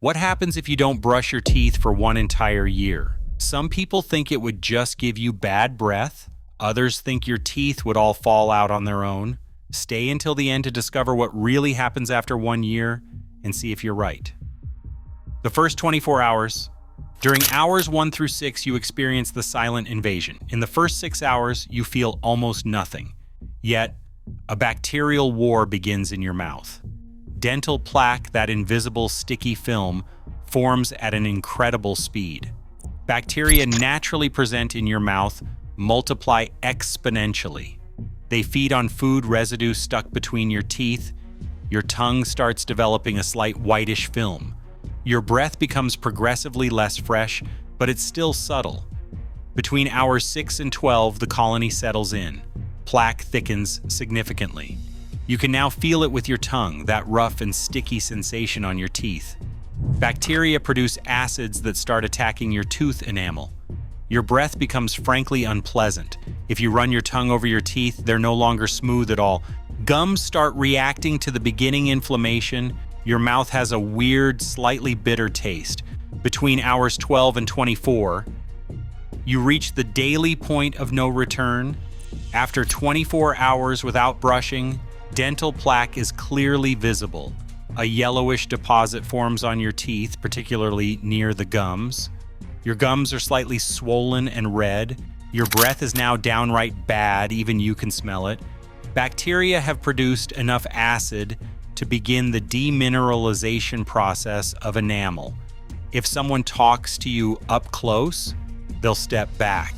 What happens if you don't brush your teeth for one entire year? Some people think it would just give you bad breath. Others think your teeth would all fall out on their own. Stay until the end to discover what really happens after 1 year and see if you're right. The first 24 hours. During hours 1 through 6, you experience the silent invasion. In the first 6 hours, you feel almost nothing. Yet, a bacterial war begins in your mouth. Dental plaque, that invisible sticky film, forms at an incredible speed. Bacteria naturally present in your mouth multiply exponentially. They feed on food residue stuck between your teeth. Your tongue starts developing a slight whitish film. Your breath becomes progressively less fresh, but it's still subtle. Between hours 6 and 12, the colony settles in. Plaque thickens significantly. You can now feel it with your tongue, that rough and sticky sensation on your teeth. Bacteria produce acids that start attacking your tooth enamel. Your breath becomes frankly unpleasant. If you run your tongue over your teeth, they're no longer smooth at all. Gums start reacting to the beginning inflammation. Your mouth has a weird, slightly bitter taste. Between hours 12 and 24, you reach the daily point of no return. After 24 hours without brushing, dental plaque is clearly visible. A yellowish deposit forms on your teeth, particularly near the gums. Your gums are slightly swollen and red. Your breath is now downright bad, even you can smell it. Bacteria have produced enough acid to begin the demineralization process of enamel. If someone talks to you up close, they'll step back.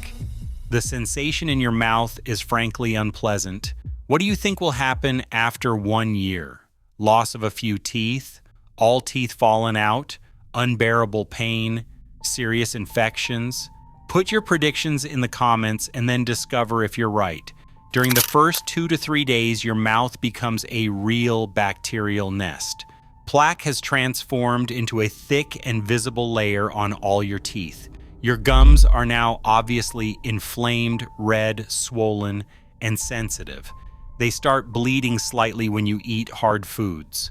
The sensation in your mouth is frankly unpleasant. What do you think will happen after 1 year? Loss of a few teeth, all teeth fallen out, unbearable pain, serious infections? Put your predictions in the comments and then discover if you're right. During the first 2 to 3 days, your mouth becomes a real bacterial nest. Plaque has transformed into a thick and visible layer on all your teeth. Your gums are now obviously inflamed, red, swollen, and sensitive. They start bleeding slightly when you eat hard foods.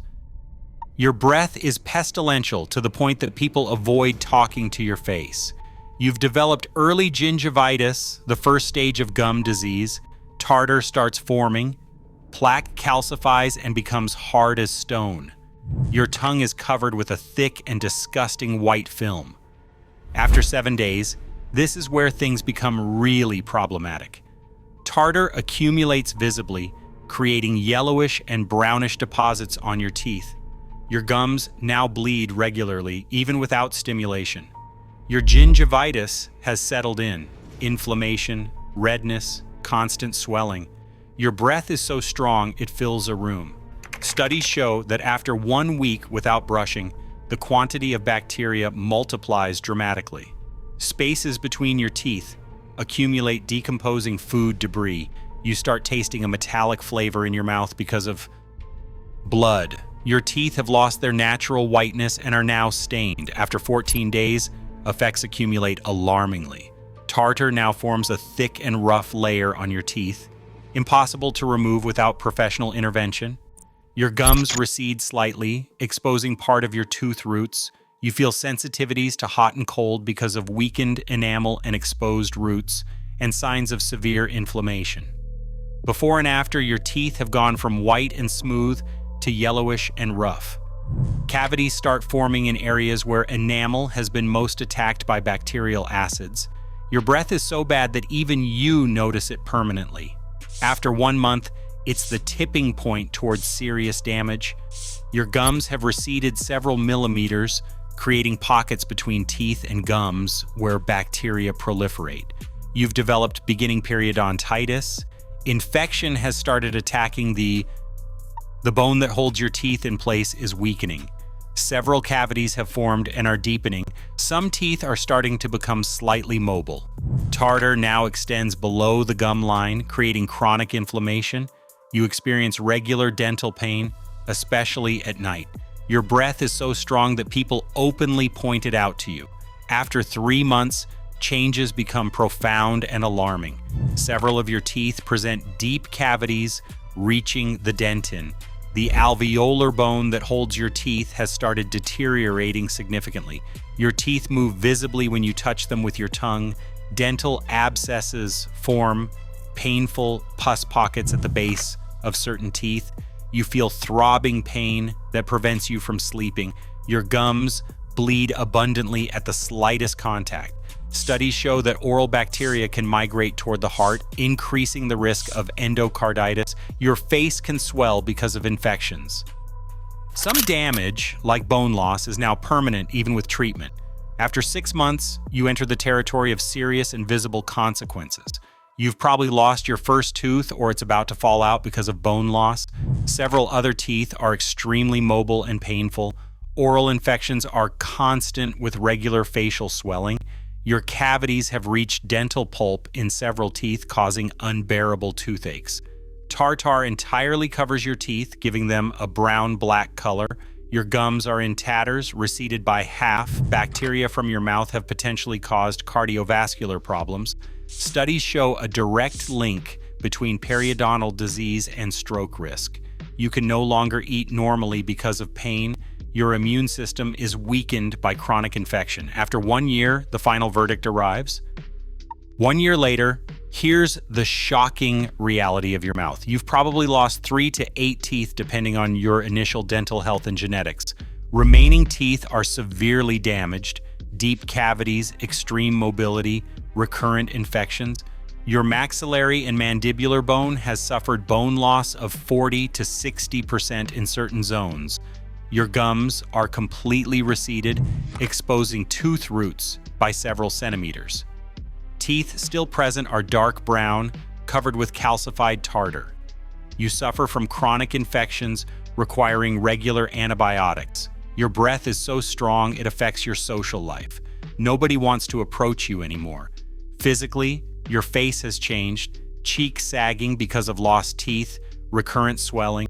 Your breath is pestilential to the point that people avoid talking to your face. You've developed early gingivitis, the first stage of gum disease. Tartar starts forming. Plaque calcifies and becomes hard as stone. Your tongue is covered with a thick and disgusting white film. After 7 days, this is where things become really problematic. Tartar accumulates visibly, creating yellowish and brownish deposits on your teeth. Your gums now bleed regularly, even without stimulation. Your gingivitis has settled in. Inflammation, redness, constant swelling. Your breath is so strong it fills a room. Studies show that after 1 week without brushing, the quantity of bacteria multiplies dramatically. Spaces between your teeth accumulate decomposing food debris. You start tasting a metallic flavor in your mouth because of blood. Your teeth have lost their natural whiteness and are now stained. After 14 days, effects accumulate alarmingly. Tartar now forms a thick and rough layer on your teeth, impossible to remove without professional intervention. Your gums recede slightly, exposing part of your tooth roots. You feel sensitivities to hot and cold because of weakened enamel and exposed roots, and signs of severe inflammation. Before and after, your teeth have gone from white and smooth to yellowish and rough. Cavities start forming in areas where enamel has been most attacked by bacterial acids. Your breath is so bad that even you notice it permanently. After 1 month, it's the tipping point towards serious damage. Your gums have receded several millimeters, creating pockets between teeth and gums where bacteria proliferate. You've developed beginning periodontitis. Infection has started attacking the bone that holds your teeth in place is weakening. Several cavities have formed and are deepening. Some teeth are starting to become slightly mobile. Tartar now extends below the gum line, creating chronic inflammation. You experience regular dental pain, especially at night. Your breath is so strong that people openly point it out to you. After 3 months, changes become profound and alarming. Several of your teeth present deep cavities reaching the dentin. The alveolar bone that holds your teeth has started deteriorating significantly. Your teeth move visibly when you touch them with your tongue. Dental abscesses form painful pus pockets at the base of certain teeth. You feel throbbing pain that prevents you from sleeping. Your gums bleed abundantly at the slightest contact. Studies show that oral bacteria can migrate toward the heart, increasing the risk of endocarditis. Your face can swell because of infections. Some damage, like bone loss, is now permanent even with treatment. After 6 months, you enter the territory of serious and visible consequences. You've probably lost your first tooth or it's about to fall out because of bone loss. Several other teeth are extremely mobile and painful. Oral infections are constant with regular facial swelling. Your cavities have reached dental pulp in several teeth, causing unbearable toothaches. Tartar entirely covers your teeth, giving them a brown-black color. Your gums are in tatters, receded by half. Bacteria from your mouth have potentially caused cardiovascular problems. Studies show a direct link between periodontal disease and stroke risk. You can no longer eat normally because of pain. Your immune system is weakened by chronic infection. After 1 year, the final verdict arrives. 1 year later, here's the shocking reality of your mouth. You've probably lost 3 to 8 teeth depending on your initial dental health and genetics. Remaining teeth are severely damaged, deep cavities, extreme mobility, recurrent infections. Your maxillary and mandibular bone has suffered bone loss of 40 to 60% in certain zones. Your gums are completely receded, exposing tooth roots by several centimeters. Teeth still present are dark brown, covered with calcified tartar. You suffer from chronic infections requiring regular antibiotics. Your breath is so strong it affects your social life. Nobody wants to approach you anymore. Physically, your face has changed, cheeks sagging because of lost teeth, recurrent swelling.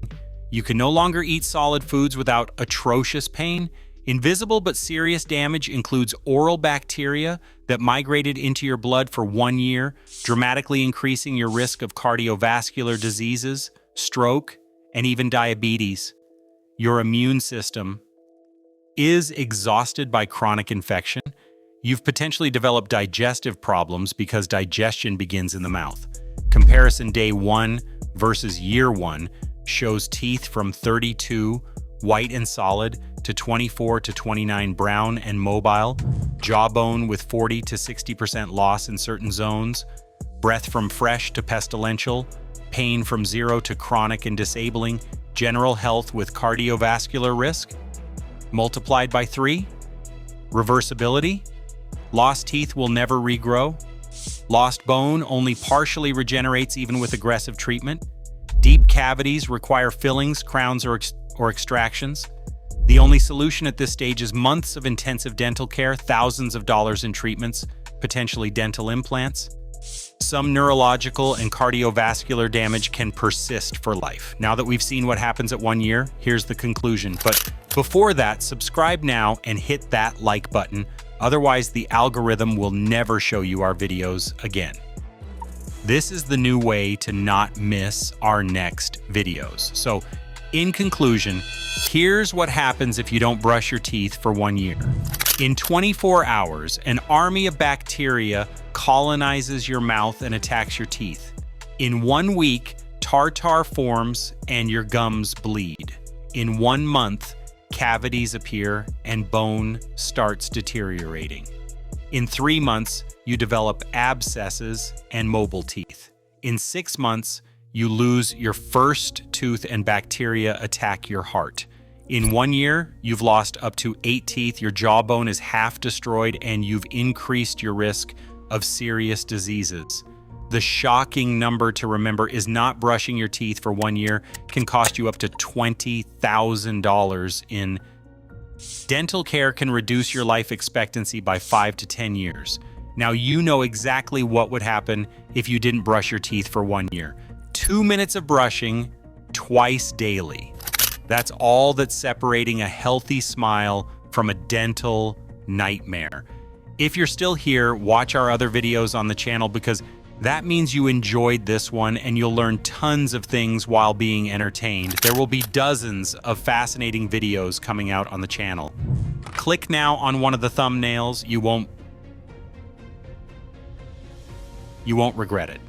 You can no longer eat solid foods without atrocious pain. Invisible but serious damage includes oral bacteria that migrated into your blood for 1 year, dramatically increasing your risk of cardiovascular diseases, stroke, and even diabetes. Your immune system is exhausted by chronic infection. You've potentially developed digestive problems because digestion begins in the mouth. Comparison day 1 versus year 1 shows teeth from 32, white and solid, to 24 to 29, brown and mobile, jawbone with 40 to 60% loss in certain zones, breath from fresh to pestilential, pain from 0 to chronic and disabling, general health with cardiovascular risk, multiplied by 3, reversibility, lost teeth will never regrow, lost bone only partially regenerates even with aggressive treatment, deep cavities require fillings, crowns, or extractions. The only solution at this stage is months of intensive dental care, thousands of dollars in treatments, potentially dental implants. Some neurological and cardiovascular damage can persist for life. Now that we've seen what happens at 1 year, here's the conclusion. But before that, subscribe now and hit that like button. Otherwise, the algorithm will never show you our videos again. This is the new way to not miss our next videos. So, in conclusion, here's what happens if you don't brush your teeth for 1 year. In 24 hours, an army of bacteria colonizes your mouth and attacks your teeth. In 1 week, tartar forms and your gums bleed. In 1 month, cavities appear and bone starts deteriorating. In 3 months, you develop abscesses and mobile teeth. In 6 months, you lose your first tooth and bacteria attack your heart. In 1 year, you've lost up to 8 teeth, your jawbone is half destroyed, and you've increased your risk of serious diseases. The shocking number to remember is not brushing your teeth for 1 year can cost you up to $20,000 in dental care can reduce your life expectancy by 5 to 10 years. Now you know exactly what would happen if you didn't brush your teeth for 1 year. 2 minutes of brushing twice daily. That's all that's separating a healthy smile from a dental nightmare. If you're still here, watch our other videos on the channel because That means you enjoyed this one and you'll learn tons of things while being entertained. There will be dozens of fascinating videos coming out on the channel. Click now on one of the thumbnails. You won't regret it.